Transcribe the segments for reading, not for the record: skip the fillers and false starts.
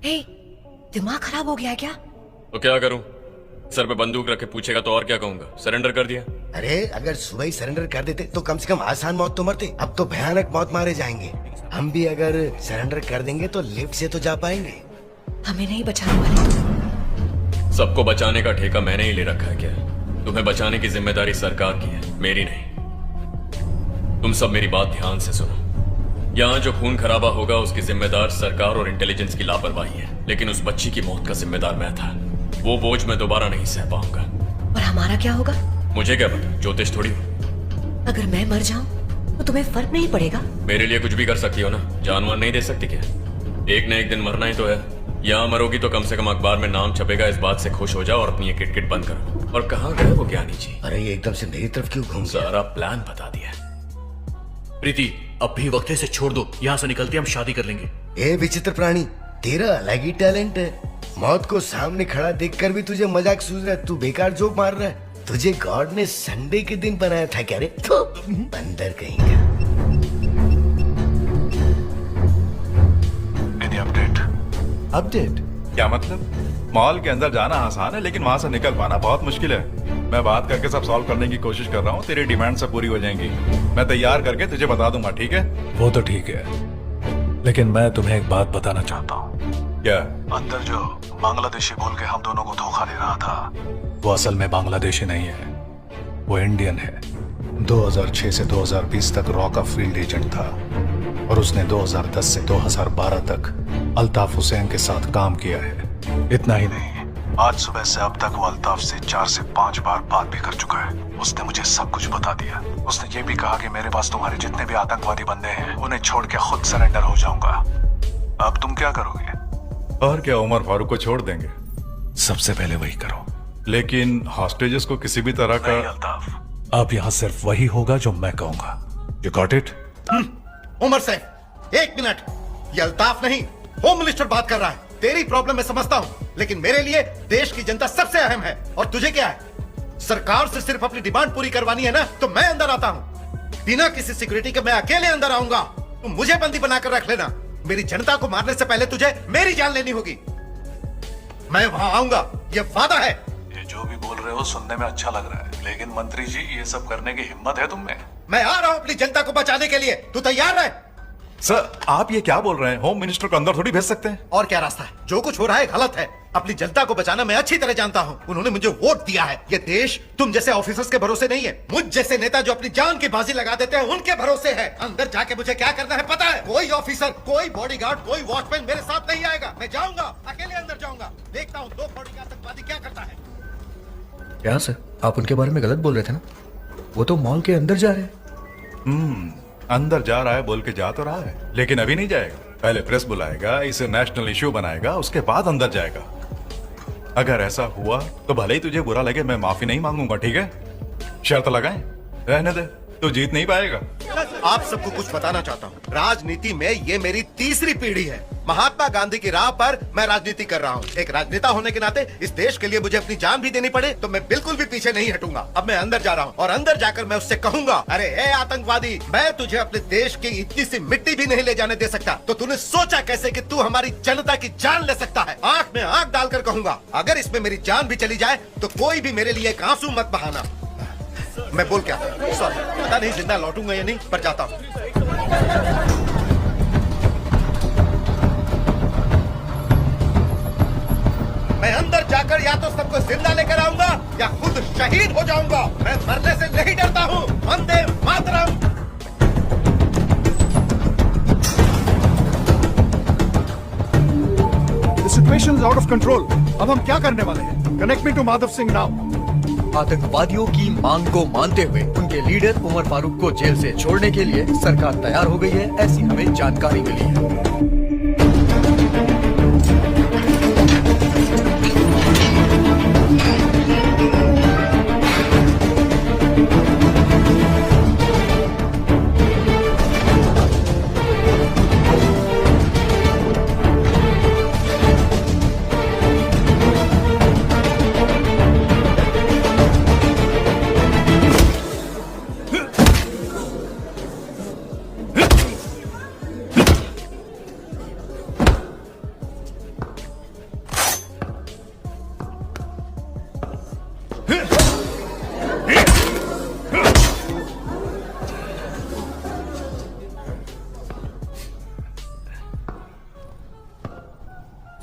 हे, दिमाग खराब हो गया है क्या? तो क्या करूं? सर पे बंदूक रख के पूछेगा तो और क्या कहूंगा? सरेंडर कर दिया। अरे अगर सुबह ही सरेंडर कर देते तो कम से कम आसान मौत तो मरते। अब तो भयानक मौत मारे जाएंगे। हम भी अगर सरेंडर कर देंगे तो लिफ्ट से तो जा पाएंगे। हमें नहीं बचाने वाले। सबको बचाने का ठेका मैंने ही ले रखा है क्या? तुम्हें बचाने की जिम्मेदारी सरकार की है, मेरी नहीं। तुम सब मेरी बात ध्यान से सुनो। यहाँ जो खून खराबा होगा उसकी जिम्मेदार सरकार और इंटेलिजेंस की लापरवाही है, लेकिन उस बच्ची की मौत का जिम्मेदार मैं था। वो बोझ मैं दोबारा नहीं सह पाऊंगा। और हमारा क्या होगा? मुझे क्या पता, ज्योतिष थोड़ी। अगर मैं मर जाऊं तो तुम्हें फर्क नहीं पड़ेगा? मेरे लिए कुछ भी कर सकती हो ना, जानवर नहीं दे सकती क्या? एक न एक दिन मरना ही तो है। यहाँ मरोगी तो कम से कम अखबार में नाम छपेगा, इस बात से खुश हो जाओ और अपनी ये किटकिट बंद करो। और कहाँ गए वो ज्ञानी जी? अरे ये एकदम से मेरी तरफ क्यों घूम गया? सारा प्लान बता दिया। प्रीति, अब भी वक्त से छोड़ दो, यहाँ से निकलते हम शादी कर लेंगे। ए विचित्र प्राणी, तेरा अलग ही टैलेंट है। मौत को सामने खड़ा देखकर भी तुझे मजाक सूझ रहा है। तू बेकार जोक मार रहा है। तुझे गॉड ने संडे के दिन बनाया था क्या रे? बंदर कहीं का। Any update? अपडेट क्या मतलब? मॉल के अंदर जाना आसान है लेकिन वहां से निकल पाना बहुत मुश्किल है। मैं बात करके सब सॉल्व करने की कोशिश कर रहा हूँ। तेरी डिमांड सब पूरी हो जाएंगी। मैं तैयार करके तुझे बता दूंगा, ठीक है? वो तो ठीक है, लेकिन मैं तुम्हें एक बात बताना चाहता हूँ। क्या? अंदर जो बांग्लादेशी बोल के हम दोनों को धोखा दे रहा था, वो असल में बांग्लादेशी नहीं है, वो इंडियन है। 2006 से 2020 तक रॉ का फील्ड एजेंट था और उसने 2010 से 2012 तक अल्ताफ हुसैन के साथ काम किया है। इतना ही नहीं, आज सुबह से अब तक वो अल्ताफ से 4 से 5 बार बात भी कर चुका है। उसने मुझे सब कुछ बता दिया। उसने ये भी कहा कि मेरे पास तुम्हारे जितने भी आतंकवादी बंदे हैं उन्हें छोड़ के खुद सरेंडर हो जाऊंगा। अब तुम क्या करोगे? और क्या, उमर फारूक को छोड़ देंगे। सबसे पहले वही करो। लेकिन हॉस्टेजेस को किसी भी तरह का... नहीं अल्ताफ, अब यहाँ सिर्फ वही होगा जो मैं कहूंगा। You got it? Umar Saif, एक मिनट। ये अल्ताफ नहीं, होम मिनिस्टर बात कर रहा है। तेरी प्रॉब्लम मैं समझता हूँ, लेकिन मेरे लिए देश की जनता सबसे अहम है। और तुझे क्या है? सरकार से सिर्फ अपनी डिमांड पूरी करवानी है ना, तो मैं अंदर आता हूँ। बिना किसी सिक्योरिटी के मैं अकेले अंदर आऊंगा। तुम मुझे बंदी बनाकर रख लेना। मेरी जनता को मारने से पहले तुझे मेरी जान लेनी होगी। मैं वहां आऊंगा, ये वादा है। ये जो भी बोल रहे हो सुनने में अच्छा लग रहा है, लेकिन मंत्री जी ये सब करने की हिम्मत है तुम में? मैं आ रहा हूं अपनी जनता को बचाने के लिए। तू तैयार है? सर, आप ये क्या बोल रहे हैं? होम मिनिस्टर को अंदर थोड़ी भेज सकते हैं। और क्या रास्ता है? जो कुछ हो रहा है गलत है। अपनी जनता को बचाना मैं अच्छी तरह जानता हूँ। उन्होंने मुझे वोट दिया है। ये देश तुम जैसे ऑफिसर्स के भरोसे नहीं है। मुझ जैसे नेता जो अपनी जान की बाजी लगा देते हैं उनके भरोसे है। अंदर जाके मुझे क्या करना है पता है? कोई ऑफिसर, कोई बॉडीगार्ड, कोई वॉचमैन मेरे साथ नहीं आएगा। मैं जाऊंगा, अकेले अंदर जाऊंगा। देखता हूँ 2 कौड़ी का आतंकवादी क्या करता है। क्या सर, आप उनके बारे में गलत बोल रहे थे ना? वो तो मॉल के अंदर जा रहे हैं। अंदर जा रहा है बोल के जा तो रहा है, लेकिन अभी नहीं जाएगा। पहले प्रेस बुलाएगा, इसे नेशनल इश्यू बनाएगा, उसके बाद अंदर जाएगा। अगर ऐसा हुआ तो भले ही तुझे बुरा लगे, मैं माफी नहीं मांगूंगा, ठीक है? शर्त लगाएं? रहने दे, तू जीत नहीं पाएगा। आप सबको कुछ बताना चाहता हूँ। राजनीति में ये मेरी तीसरी पीढ़ी है। महात्मा गांधी की राह पर मैं राजनीति कर रहा हूँ। एक राजनेता होने के नाते इस देश के लिए मुझे अपनी जान भी देनी पड़े तो मैं बिल्कुल भी पीछे नहीं हटूंगा। अब मैं अंदर जा रहा हूँ और अंदर जाकर मैं उससे कहूंगा, अरे ए आतंकवादी, मैं तुझे अपने देश की इतनी सी मिट्टी भी नहीं ले जाने दे सकता। तो तूने सोचा कैसे कि तू हमारी जनता की जान ले सकता है? आंख में आंख डालकर कहूंगा, अगर इसमें मेरी जान भी चली जाए तो कोई भी मेरे लिए एक आंसू मत बहाना। मैं बोल क्या? सॉरी, पता नहीं जिंदा लौटूंगा या नहीं, पर जाता हूँ। मैं अंदर जाकर या तो सबको जिंदा लेकर आऊंगा या खुद शहीद हो जाऊंगा। मैं मरने से नहीं डरता हूँ। Vande Mataram. The situation is out of control. अब हम क्या करने वाले हैं? Connect me to Madhav Singh now. आतंकवादियों की मांग को मानते हुए उनके लीडर उमर फारूक को जेल से छोड़ने के लिए सरकार तैयार हो गई है, ऐसी हमें जानकारी मिली है।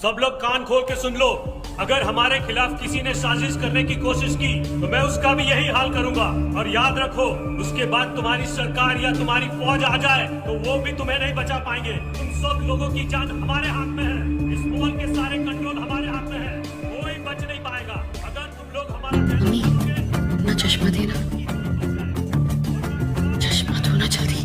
सब लोग कान खोल के सुन लो। अगर हमारे खिलाफ किसी ने साजिश करने की कोशिश की तो मैं उसका भी यही हाल करूंगा। और याद रखो, उसके बाद तुम्हारी सरकार या तुम्हारी फौज आ जाए तो वो भी तुम्हें नहीं बचा पाएंगे। तुम सब लोगों की जान हमारे हाथ में है। इस मॉल के सारे कंट्रोल हमारे हाथ में है। कोई बच नहीं पाएगा। अगर तुम लोग हमारा मम्मी, अपना चश्मा देना। चश्मा दो ना जल्दी।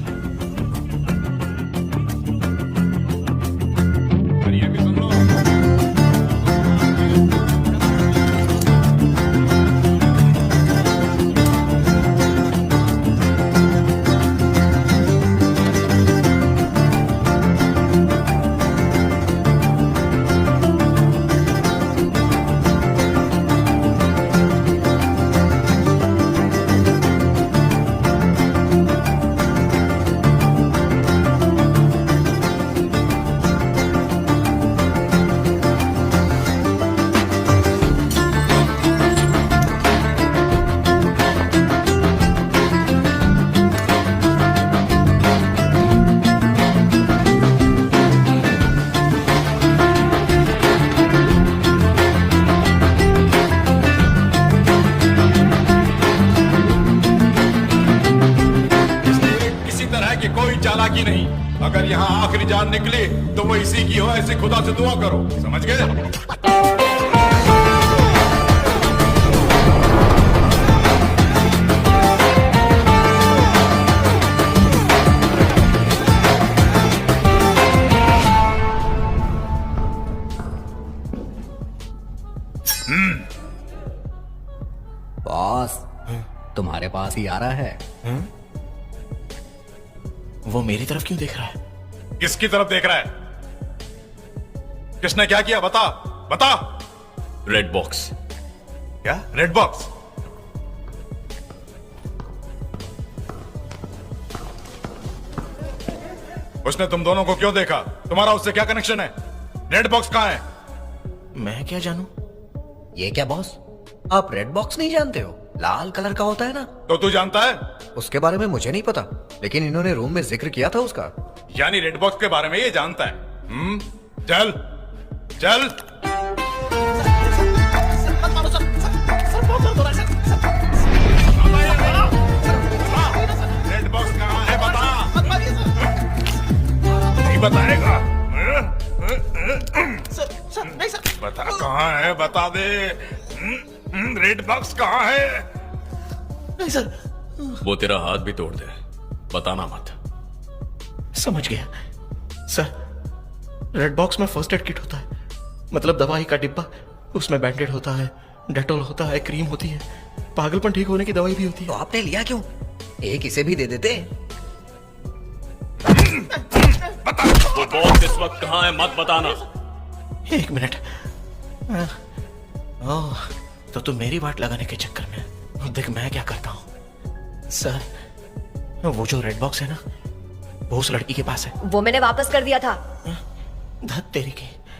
किसी तरह की कोई चालाकी नहीं। अगर यहाँ आखिरी जान निकली तो वो इसी की हो, ऐसे खुदा से दुआ करो। समझ गए? बॉस, तुम्हारे पास ही आ रहा है। वो मेरी तरफ क्यों देख रहा है? किसकी तरफ देख रहा है? किसने क्या किया? बता बता। Red box. क्या रेड बॉक्स? उसने तुम दोनों को क्यों देखा? तुम्हारा उससे क्या कनेक्शन है? रेड बॉक्स कहाँ है? मैं क्या जानूं? ये क्या बॉस, आप रेड बॉक्स नहीं जानते हो? लाल कलर का होता है ना। तो तू जानता है? उसके बारे में मुझे नहीं पता, लेकिन इन्होंने रूम में जिक्र किया था उसका। यानी रेड बॉक्स के बारे में ये जानता है। चल चल। रेड बॉक्स कहाँ है? बता। नहीं बताएगा? बता कहाँ है, बता दे। रेड बॉक्स कहाँ है? नहीं सर। वो तेरा हाथ भी तोड़ दे, बताना मत। समझ गया सर। रेड बॉक्स में फर्स्ट एड किट होता है, मतलब दवाई का डिब्बा। उसमें बैंडेड होता है, डेटॉल होता है, क्रीम होती है, पागलपन ठीक होने की दवाई भी होती तो है। आपने लिया क्यों? एक इसे भी दे देते। वो बॉक्स इस वक्त कहाँ है मत बताना। एक मिनट। ओह, तो तुम मेरी बात लगाने के चक्कर में देख मैं क्या करता हूँ। सर, वो जो रेड बॉक्स है ना, वो उस लड़की के पास है। वो मैंने वापस कर दिया था। धत तेरी की।